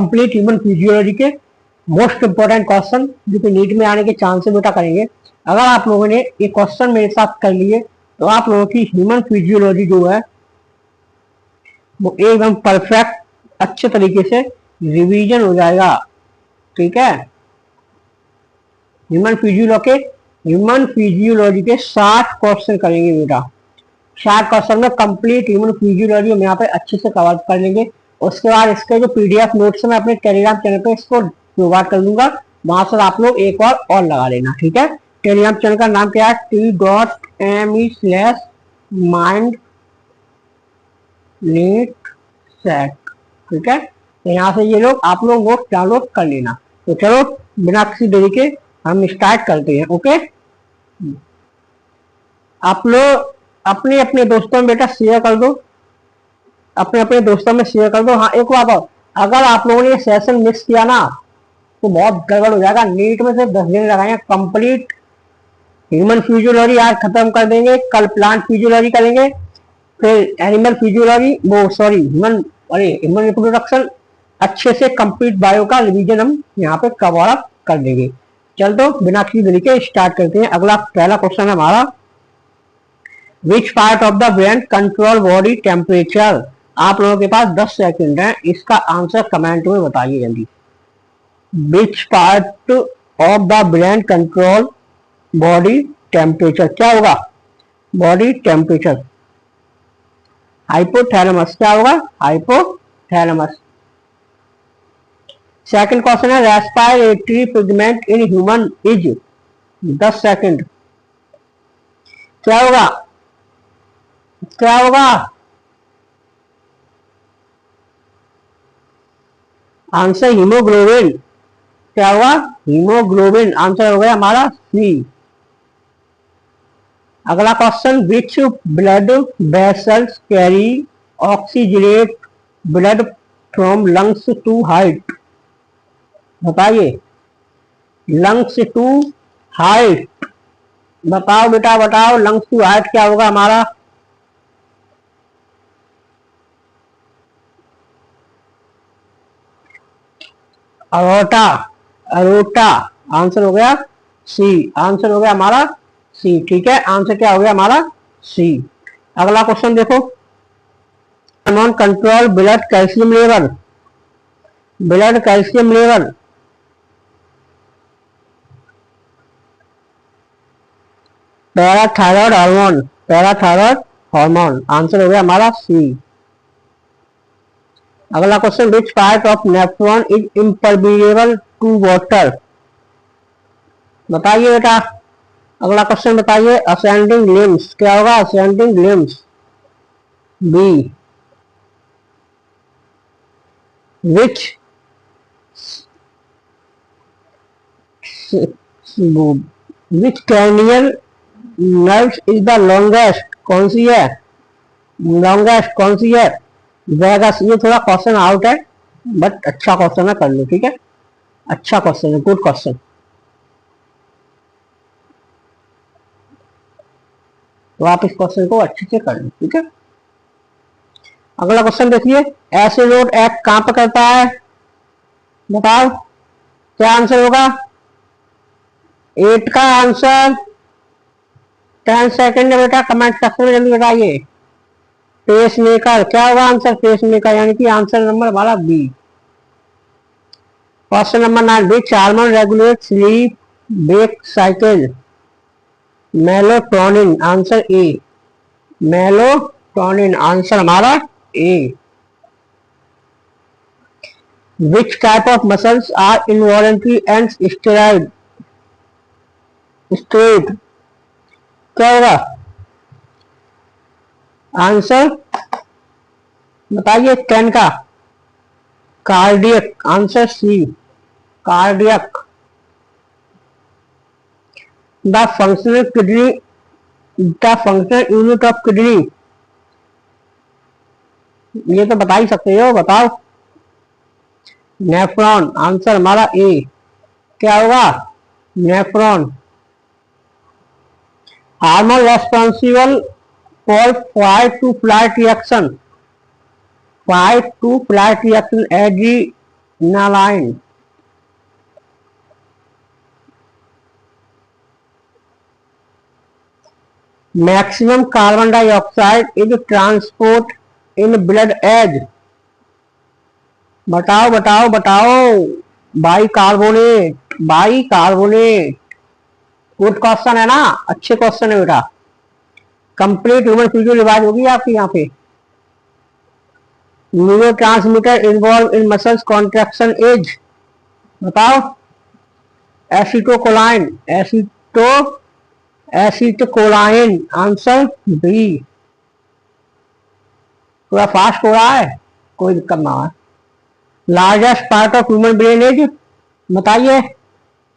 Complete human physiology के most important question जो कि नीट में आने के चांसेस बेटा करेंगे। अगर आप लोगों ने ये क्वेश्चन मेरे साथ कर लिए तो आप लोगों की ह्यूमन फिजियोलॉजी जो है वो एकदम परफेक्ट अच्छे तरीके से रिवीजन हो जाएगा। ठीक है, ह्यूमन फिजियोलॉजी के 60 क्वेश्चन करेंगे बेटा। 60 क्वेश्चन में कंप्लीट ह्यूमन फिजियोलॉजी हम यहाँ पे अच्छे से कवर कर लेंगे। उसके बाद इसके जो पीडीएफ नोट्स मैं अपने टेलीग्राम चैनल पे इसको प्रोवाइड कर दूंगा, वहां से आप लोग एक और लगा लेना। ठीक है, टेलीग्राम चैनल का नाम क्या है, t.me/mindneetset। ठीक है, तो यहाँ से ये लोग आप लोग नोट डाउनलोड कर लेना। तो चलो बिना किसी देरी के हम स्टार्ट करते हैं। ओके, आप लोग अपने अपने दोस्तों में बेटा शेयर कर दो, अपने अपने दोस्तों में शेयर कर दो। हाँ, एक बात और, अगर आप लोगों ने ये सेशन मिस किया ना तो बहुत गड़बड़ हो जाएगा। नीट में से 10 दिन लगाए, कंप्लीट ह्यूमन फिजियोलॉजी आज खत्म कर देंगे, कल प्लांट फिजियोलॉजी करेंगे, फिर एनिमल फिजियोलॉजी ह्यूमन रिप्रोडक्शन अच्छे से कंप्लीट बायो का रिवीजन हम यहाँ पे कवर अप कर देंगे। चल तो बिना किसी देरी के स्टार्ट करते हैं। अगला पहला क्वेश्चन है हमारा, विच part of the brain control body temperature. आप लोगों के पास 10 सेकंड है, इसका आंसर कमेंट में बताइए जल्दी। विच part of the brain control body temperature, क्या होगा, बॉडी टेम्परेचर। हाइपोथैलेमस, क्या होगा, हाइपोथैलेमस। सेकंड क्वेश्चन है, respiratory pigment in human is. 10 second, क्या होगा, क्या होगा, आंसर हीमोग्लोबिन। क्या होगा, हीमोग्लोबिन। आंसर हो गया हमारा सी। अगला question, which blood vessels carry oxygenated blood from lungs to heart. बताइए, लंग्स टू हार्ट, बताओ बेटा बताओ, लंग्स टू हार्ट क्या होगा हमारा। Aorta, aorta. आंसर हो गया सी, आंसर हो गया हमारा सी। ठीक है, आंसर क्या हो गया हमारा सी। अगला क्वेश्चन देखो, hormone control blood calcium level, blood calcium level. Parathyroid hormone, parathyroid hormone. Answer हो गया हमारा सी। अगला question, which part of nephron is impermeable to water. बताइए बेटा, अगला क्वेश्चन बताइए, असेंडिंग लिम्स, क्या होगा, ascending limbs. B. Which cranial nerve is the longest, कौन सी है, लॉन्गेस्ट कौन सी है, वेगस। ये थोड़ा क्वेश्चन आउट है बट अच्छा क्वेश्चन है, कर लो। ठीक है, अच्छा क्वेश्चन है, गुड क्वेश्चन। तो आप इस क्वेश्चन को अच्छे से कर लो। ठीक है, अगला क्वेश्चन देखिए, एसिड एक्ट कहां पर करता है, बताओ क्या आंसर होगा। 8 का आंसर 10 सेकंड है बेटा, कमेंट सेक्शन में जल्दी बताइए। पेस मेकर, क्या होगा आंसर, पेस मेकर, यानी कि आंसर नंबर हमारा B. Question number 9, which hormone regulate sleep wake cycle. Melatonin. Answer A, melatonin. Answer हमारा A. Which type of muscles are involuntary and steroid, steroid, क्या होगा answer, बताइए 10 का, cardiac. Answer C, cardiac. The functional kidney, the functional unit of kidney, ये तो बता ही सकते हो, बताओ। नेफ्रॉन। आंसर हमारा ए, क्या होगा, nephron. Hormone responsible for fight to flight reaction, fight to flight reaction नालाइन। Maximum carbon dioxide is transport in blood as. बताओ बताओ बताओ। Bicarbonate, bicarbonate. गुड क्वेश्चन है ना, अच्छे क्वेश्चन है बेटा। कंप्लीट ह्यूमन फिजियो रिवाइज होगी आपकी यहाँ पे। Neurotransmitter involve in muscles contraction is, बताओ। Acetylcholine, acetylcholine, answer B. थोड़ा फास्ट हो रहा है, कोई दिक्कत ना है। Largest part of human brain is, बताइए।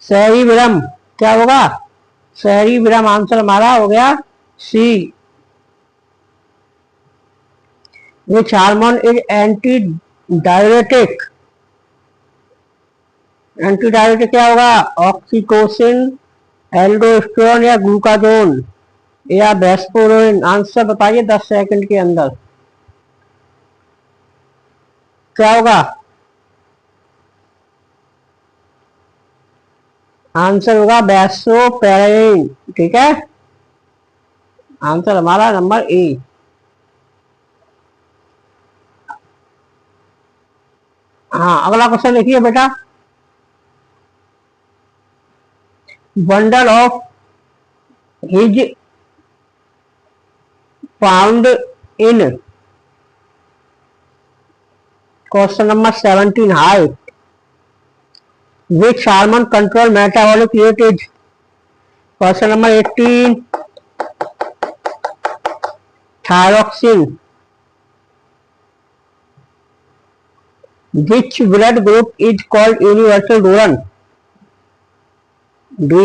सेरिब्रम, क्या होगा? सेरिब्रम, आंसर हमारा हो गया C. Which hormone is anti diuretic, anti diuretic क्या होगा? ऑक्सीटोसिन, एल्डोस्टेरोन या ग्लूकागोन या वेस्पोरिन, आंसर बताइए 10 सेकंड के अंदर। क्या होगा? आंसर होगा वेस्पोरिन, ठीक है। आंसर हमारा नंबर ए। हाँ, अगला क्वेश्चन देखिए बेटा। Bundle of his found in, question number 17, height. Which hormone control metabolic rate is, question number 18, thyroxine. Which blood group is called universal donor? D.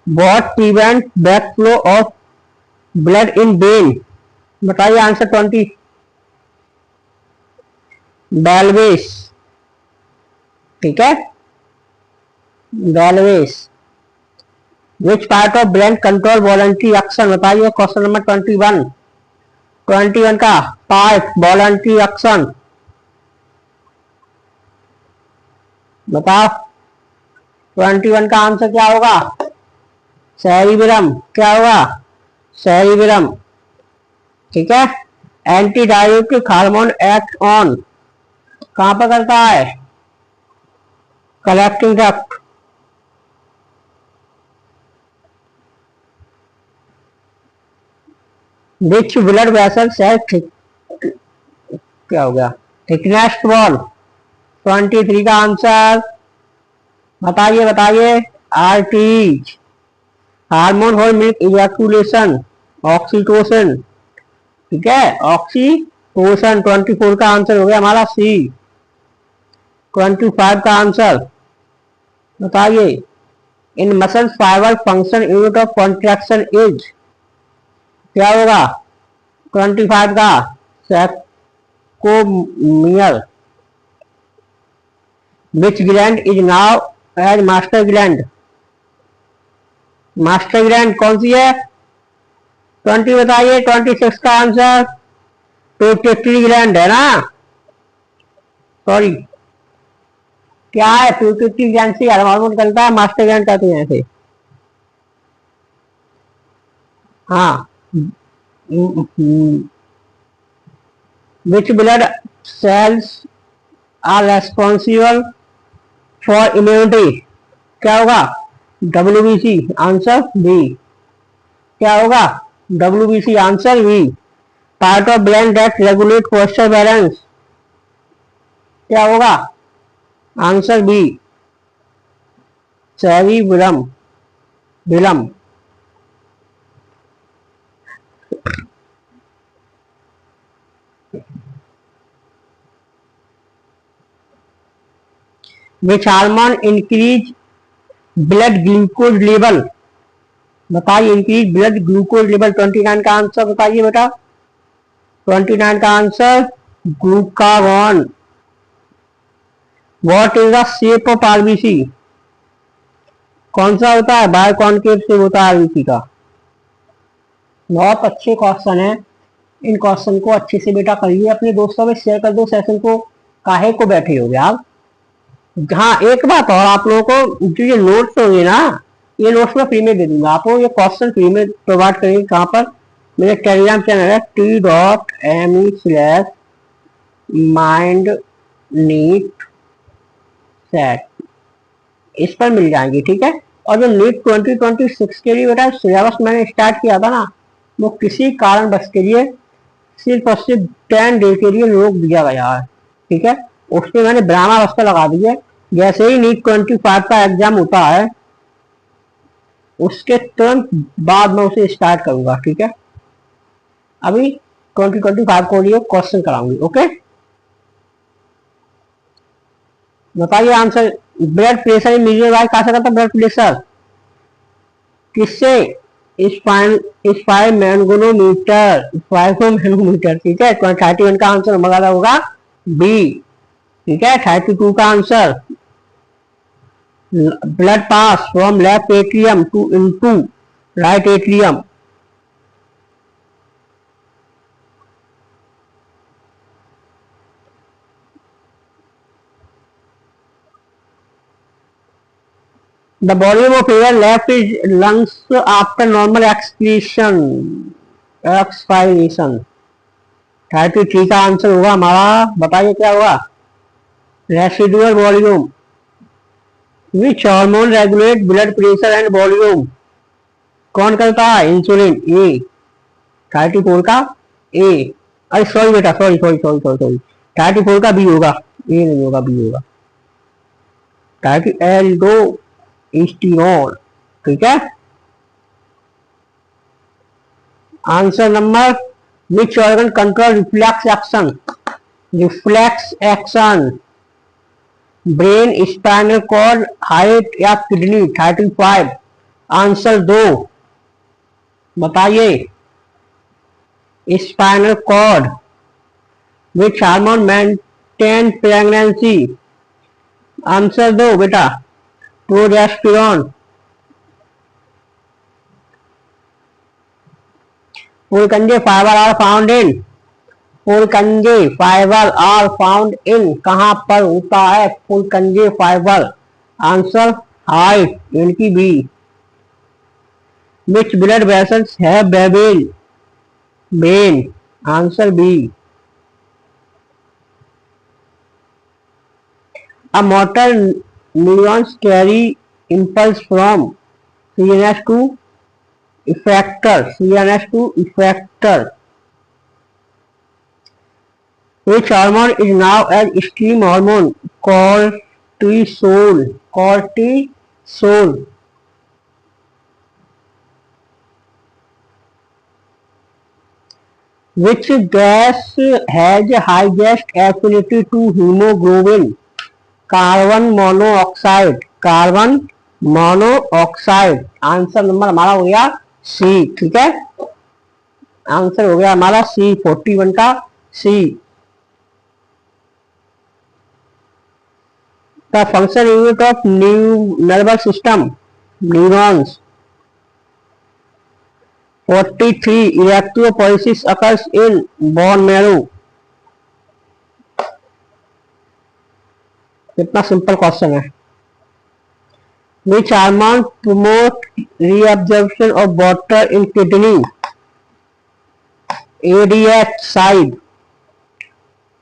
What prevents backflow of blood in vein? बताइए answer 20। Valves, ठीक है, valves. Which part of brain control voluntary action, बताइए question number 21 का part voluntary action बताओ। 21 का answer क्या होगा? Cerebrum, क्या होगा? सेरिब्रम, ठीक है। Anti diuretic hormone act on, कहां पर करता है? Collecting duct. विच ब्लड वेसल्स है, क्या हो गया? थिकनेस्ट वॉल। 23 का आंसर बताइए बताइए। Arteries. Hormone for milk ejaculation, oxytocin, ठीक है, ऑक्सीटोसिन। 24 का आंसर हो गया हमारा सी। 25 का आंसर बताइए। In muscle fiber function unit of contraction is, क्या होगा? 25 का sarcomere. Which gland is known as master gland, master gland कौन सी है? 20 बताइए। 26 का आंसर पिट्यूटरी ग्लैंड है ना, सॉरी, क्या है? पिट्यूटरी ग्लैंड से हार्मोन निकलता है, मास्टर ग्लैंड कहते हैं ऐसे। हाँ। Which blood cells are responsible for immunity, क्या होगा? WBC, answer B. क्या होगा? WBC, answer B. Part of brain that regulate posture balance, क्या होगा? आंसर बी, सेरिब्रम, बिलम। Which hormone increase blood glucose level, बताइए। Increase blood glucose level. 29 का answer बताइए बेटा। 29 का answer glucagon. What is the shape of RBC, कौन सा होता है? बायकॉन्केव शेप होता है आरबीसी का। बहुत अच्छे क्वेश्चन है, इन क्वेश्चन को अच्छे से बेटा करिए, अपने दोस्तों में शेयर कर दो सेशन को। काहे को बैठे हो आप। हाँ एक बात और, आप लोगों को जो ये नोट्स होंगे ना, ये नोट्स मैं फ्री में दे दूंगा आपको, ये क्वेश्चन फ्री में प्रोवाइड करेंगे। कहाँ पर? मेरे टेलीग्राम चैनल है t.me/mind नीट सेट, इस पर मिल जाएंगे, ठीक है। और जो नीट 2026 के लिए बेटा सिलेबस मैंने स्टार्ट किया था ना, वो किसी कारणवश के लिए सिर्फ और सिर्फ 10 डे के लिए रोक दिया गया है, ठीक है। उसमें मैंने ब्रह्मावस्था लगा दी है। जैसे ही नीट 25 का एग्जाम होता है उसके तुरंत बाद में उसे स्टार्ट करूंगा, ठीक है। अभी 2025 को लिए क्वेश्चन कराऊंगी, ओके। बताइए answer. Blood pressure medium wise कहा सकता ब्लड प्रेशर किससे? मैनगोनोमीटर, ठीक है। 31 का आंसर हमारा होगा बी, ठीक है। 32 का answer blood pass from left atrium to into right atrium. The volume of air left is lungs after normal expiration. 33 का आंसर होगा हमारा, बताइए क्या होगा? Residual volume. Which hormone regulate blood pressure and volume? कौन करता है? इंसुलिन। ए 34 का ए, अरे सॉरी बेटा, सॉरी 34 का बी होगा, ए नहीं होगा, बी होगा। 30 एल्डोस्टेरोन, ठीक है। Answer number which organ control reflex action? Brain, spinal cord, heart या किडनी? 35। आंसर 2 बताइए। Spinal cord. Which hormone maintain pregnancy? Answer 2 बेटा, progesterone. Purkinje fiber are found in कहां पर होता है? फुलकंजे फाइबर। आंसर हार्ट, यानी कि B. Which blood vessels have vein? Answer B. A motor neurons carry impulse from CNS to effector. Which hormone is now as stream hormone? Cortisol. Which gas has highest affinity to hemoglobin? Carbon monoxide. Answer number हमारा हो गया सी, ठीक है। Answer हो गया हमारा C, 41 का C. The function unit of nervous system? Neurons. 43 erythropoiesis occurs in bone marrow. कितना सिंपल क्वेश्चन है। Which hormone promote reabsorption of water in kidney? ADH side.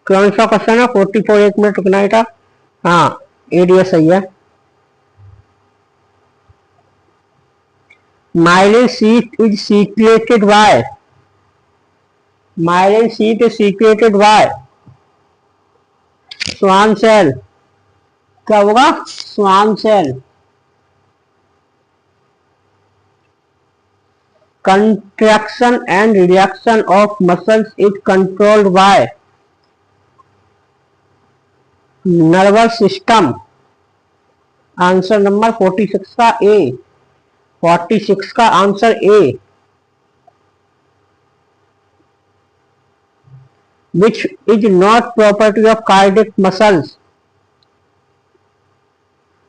कौन सा क्वेश्चन है? 44, 1 मिनट रुकना बेटा। हाँ ADH सही है। Myelin sheath is secreted by Schwann cell. क्या होगा? Schwann cell. Contraction and reduction of muscles is controlled by nervous system. Answer number 46 का ए। 46 का answer A. Which is not property of cardiac muscles?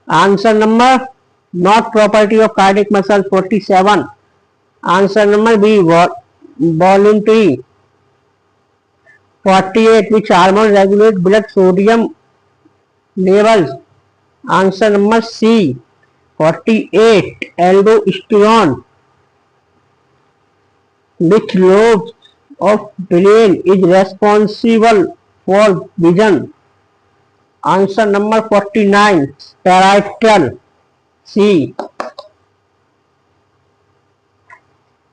Answer number not property of cardiac muscle 47। Answer number B voluntary. 48 which hormone regulate blood sodium levels? Answer number C. 48 aldosterone. Which lobe of brain is responsible for vision? Answer number 49 parietal. C.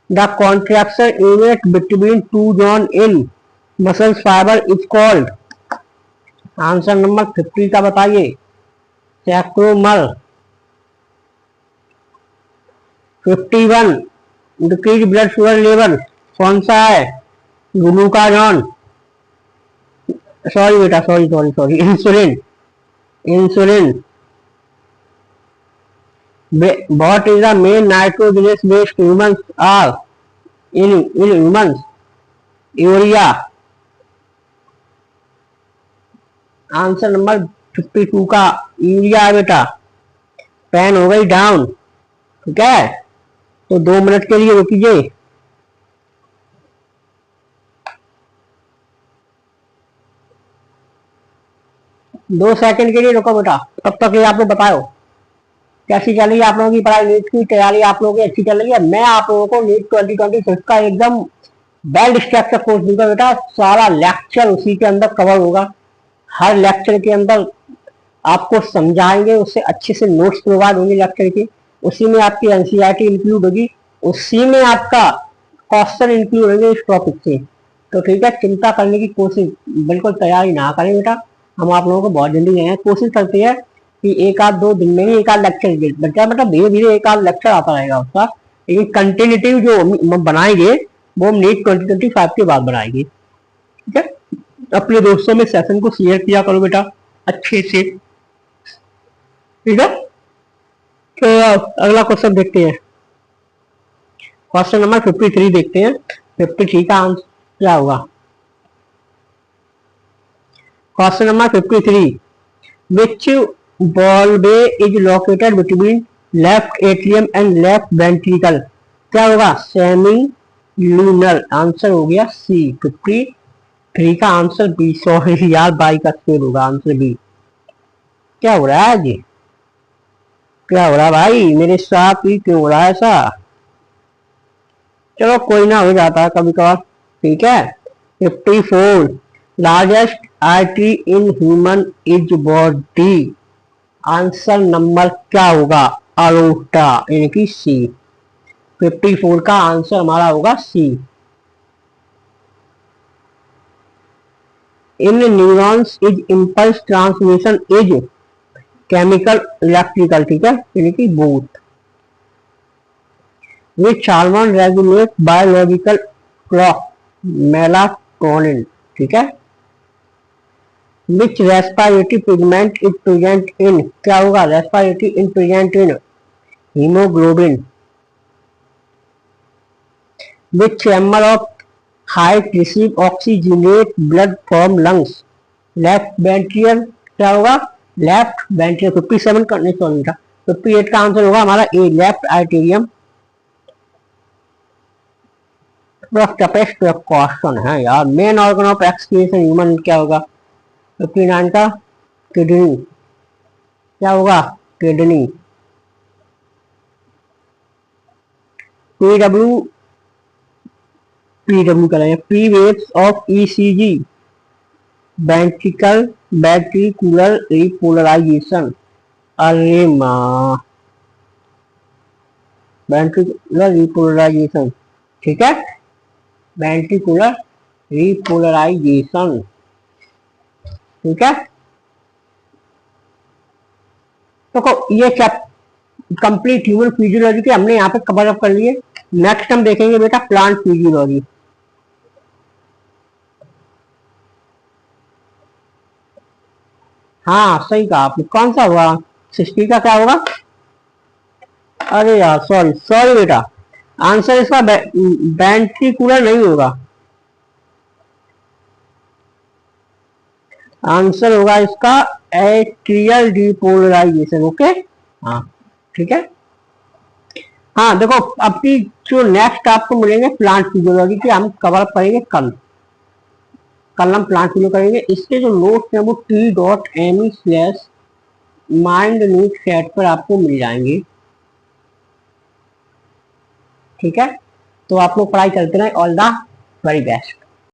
The contraction unit between two zones in muscle fiber is called. Answer number 50 का बताइए. सैक्रोमर. 51 decrease blood sugar level कौन सा है? Glucagon. Sorry बेटा, sorry insulin. What is the main nitrogenous based humans are in humans? Urea. Answer number 52 का urea है बेटा. Pen हो गई डाउन. ठीक है, तो 2 मिनट के लिए रुकिए. दो सेकंड के लिए रुको बेटा. तब तक ये आप लोग बताओ कैसी चल रही है आप लोगों की पढ़ाई. नीट की तैयारी आप लोगों की अच्छी चल रही है. मैं आप लोगों को नीट 2026 का एकदम वेल स्ट्रक्चर कोर्स दूंगा बेटा. सारा लेक्चर उसी के अंदर कवर होगा. हर लेक्चर के अंदर आपको समझाएंगे, उससे अच्छे से नोट्स प्रोवाइड होंगे लेक्चर के. उसी में आपकी एनसीईआरटी इंक्लूड होगी, उसी में आपका क्वेश्चन इंक्लूड होंगे इस टॉपिक से. तो ठीक है, चिंता करने की कोशिश बिल्कुल तैयारी ना करें बेटा. हम आप लोगों को बहुत जल्दी गए हैं. कोशिश करते हैं कि 1-2 दिन में ही 1 लेक्चर बच्चा मतलब धीरे धीरे 1 लेक्चर आता रहेगा उसका. लेकिन कंटिन्यूटिव जो हम बनाएंगे वो हम नीट 2025 के बाद बनाएंगे. ठीक है, अपने दोस्तों में सेशन को शेयर किया करो बेटा अच्छे से. ठीक है, तो अगला क्वेश्चन देखते हैं. क्वेश्चन नंबर 53 देखते हैं. 53 का आंसर क्या होगा? Question number 53. Which valve is located between left atrium and left ventricle? क्या होगा? Semi lunar. आंसर हो गया सी. 53 का आंसर बी. सॉरी यार, बाई का स्पेल होगा. Answer B. क्या हो रहा है जी? क्या हो रहा है भाई मेरे साथ ही? क्यों हो रहा है ऐसा? चलो कोई ना, हो जाता है कभी कभार. ठीक है. 54 largest artery in human is body. Answer number क्या होगा? अरोटा यानी कि सी. 54 का आंसर हमारा होगा C. In neurons is impulse transmission is chemical electrical. ठीक है, यानी कि both. Which hormone regulate biological clock? Melatonin. ठीक है. Which respiratory pigment is present in? क्या होगा? Respiratory in present in haemoglobin. Which chamber of heart receive oxygenate blood from lungs? Left ventricle. क्या होगा? Left ventricle. 57 करने sorry था. 58 का answer होगा हमारा A. Left atrium. Toughest question है यार. Main organ of excretion human क्या होगा? 59 का किडनी. क्या होगा? किडनी. पीडब्ल्यू करेंगे. Pre waves of ECG. Ventricle ventricular repolarization. अरे माँ, वेंट्रिकुलर रिपोलराइजेशन. ठीक है, वेंट्रिकुलर रिपोलराइजेशन. ठीक है, तो ये कंप्लीट ह्यूमन फिजियोलॉजी के हमने यहाँ पे कवर अप कर लिए. नेक्स्ट हम देखेंगे बेटा प्लांट फिजियोलॉजी. हाँ सही कहा आपने. कौन सा हुआ? 60 का क्या होगा? अरे यार सॉरी बेटा, आंसर इसका वेंट्रिकुलर नहीं होगा. आंसर होगा इसका एट्रियल डिपोलराइजेशन. ओके, हाँ ठीक है. हाँ देखो, अपनी जो नेक्स्ट आपको मिलेंगे प्लांट फिजियोलॉजी के हम कवर अप करेंगे कल. कल हम प्लान शुरू करेंगे। इसके जो नोट्स हैं वो t.me/mind-newt पर आपको मिल जाएंगे। ठीक है, तो आप लोग पढ़ाई करते रहे। All the very best.